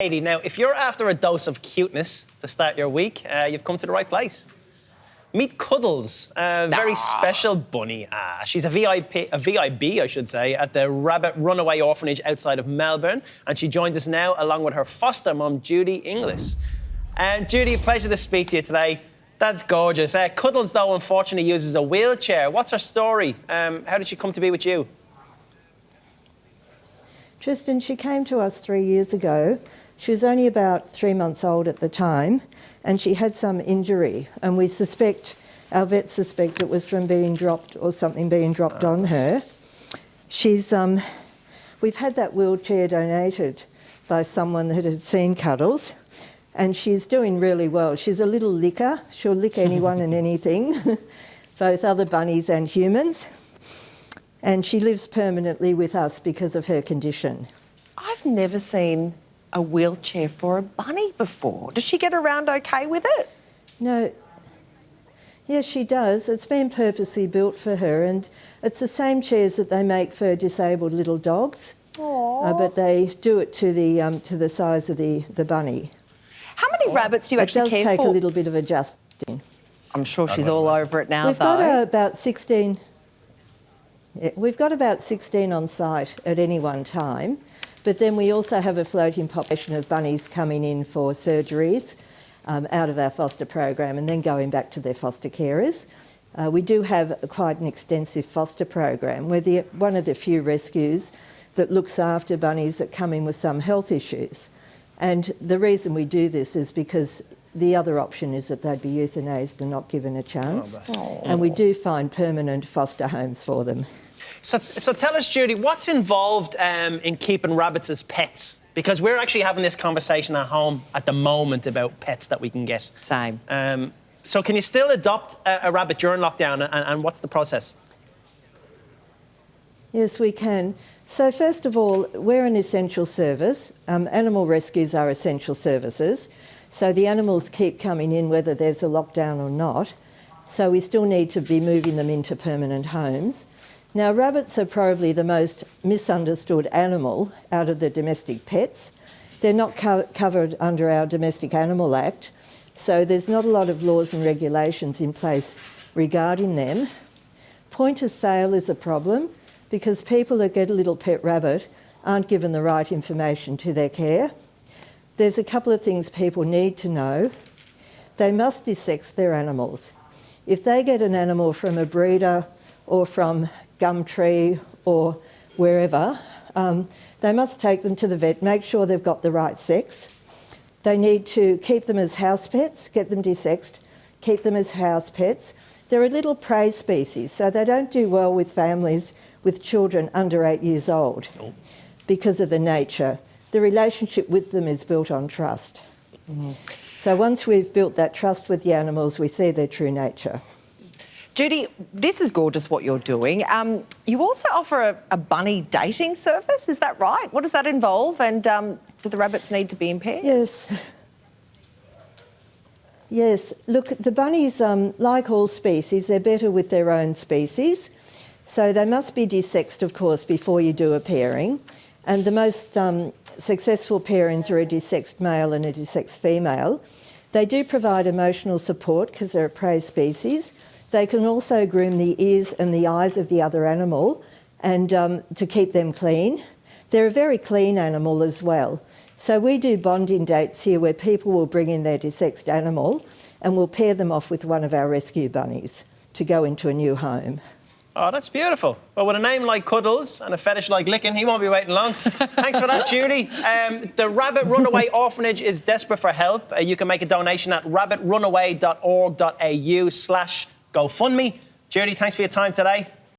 Katie, now, if you're after a dose of cuteness to start your week, you've come to the right place. Meet Cuddles, a very special bunny. She's a VIB, I should say, at the Rabbit Runaway Orphanage outside of Melbourne, and she joins us now along with her foster mum, Judy Inglis. Judy, a pleasure to speak to you today. That's gorgeous. Cuddles, though, unfortunately uses a wheelchair. What's her story? How did she come to be with you? Tristan, she came to us 3 years ago. She was only about 3 months old at the time, and she had some injury, and our vets suspect it was from being dropped or something being dropped on her. We've had that wheelchair donated by someone that had seen Cuddles, and she's doing really well. She's a little licker. She'll lick anyone and anything, both other bunnies and humans. And she lives permanently with us because of her condition. I've never seen a wheelchair for a bunny before. Does she get around okay with it? No. Yes, she does. It's been purposely built for her, and it's the same chairs that they make for disabled little dogs. But they do it to the size of the bunny. How many rabbits do you actually care for? It does take a little bit of adjusting. I'm sure she's all over it now, We've got about 16... We've got about 16 on site at any one time, but then we also have a floating population of bunnies coming in for surgeries out of our foster program and then going back to their foster carers. We do have quite an extensive foster program. We're one of the few rescues that looks after bunnies that come in with some health issues. And the reason we do this is because the other option is that they'd be euthanased and not given a chance. And we do find permanent foster homes for them. So tell us, Judy, what's involved in keeping rabbits as pets? Because we're actually having this conversation at home at the moment about pets that we can get. Same. So can you still adopt a rabbit during lockdown, and what's the process? Yes, we can. So first of all, we're an essential service. Animal rescues are essential services. So the animals keep coming in whether there's a lockdown or not. So we still need to be moving them into permanent homes. Now, rabbits are probably the most misunderstood animal out of the domestic pets. They're not covered under our Domestic Animal Act, so there's not a lot of laws and regulations in place regarding them. Point of sale is a problem because people that get a little pet rabbit aren't given the right information to their care. There's a couple of things people need to know. They must desex their animals. If they get an animal from a breeder or from Gumtree or wherever, they must take them to the vet, make sure they've got the right sex. They need to keep them as house pets, get them desexed, keep them as house pets. They're a little prey species, so they don't do well with families with children under 8 years old because of the nature. The relationship with them is built on trust. So once we've built that trust with the animals, we see their true nature. Judy, this is gorgeous what you're doing. You also offer a bunny dating service, is that right? What does that involve, and do the rabbits need to be in pairs? Yes. Yes, look, the bunnies, like all species, they're better with their own species. So they must be desexed, of course, before you do a pairing. And the most successful pairings are a desexed male and a desexed female. They do provide emotional support because they're a prey species. They can also groom the ears and the eyes of the other animal and to keep them clean. They're a very clean animal as well. So we do bonding dates here where people will bring in their desexed animal and we'll pair them off with one of our rescue bunnies to go into a new home. Oh, that's beautiful. Well, with a name like Cuddles and a fetish like licking, he won't be waiting long. Thanks for that, Judy. The Rabbit Runaway Orphanage is desperate for help. You can make a donation at rabbitrunaway.org.au/GoFundMe. Judy, thanks for your time today.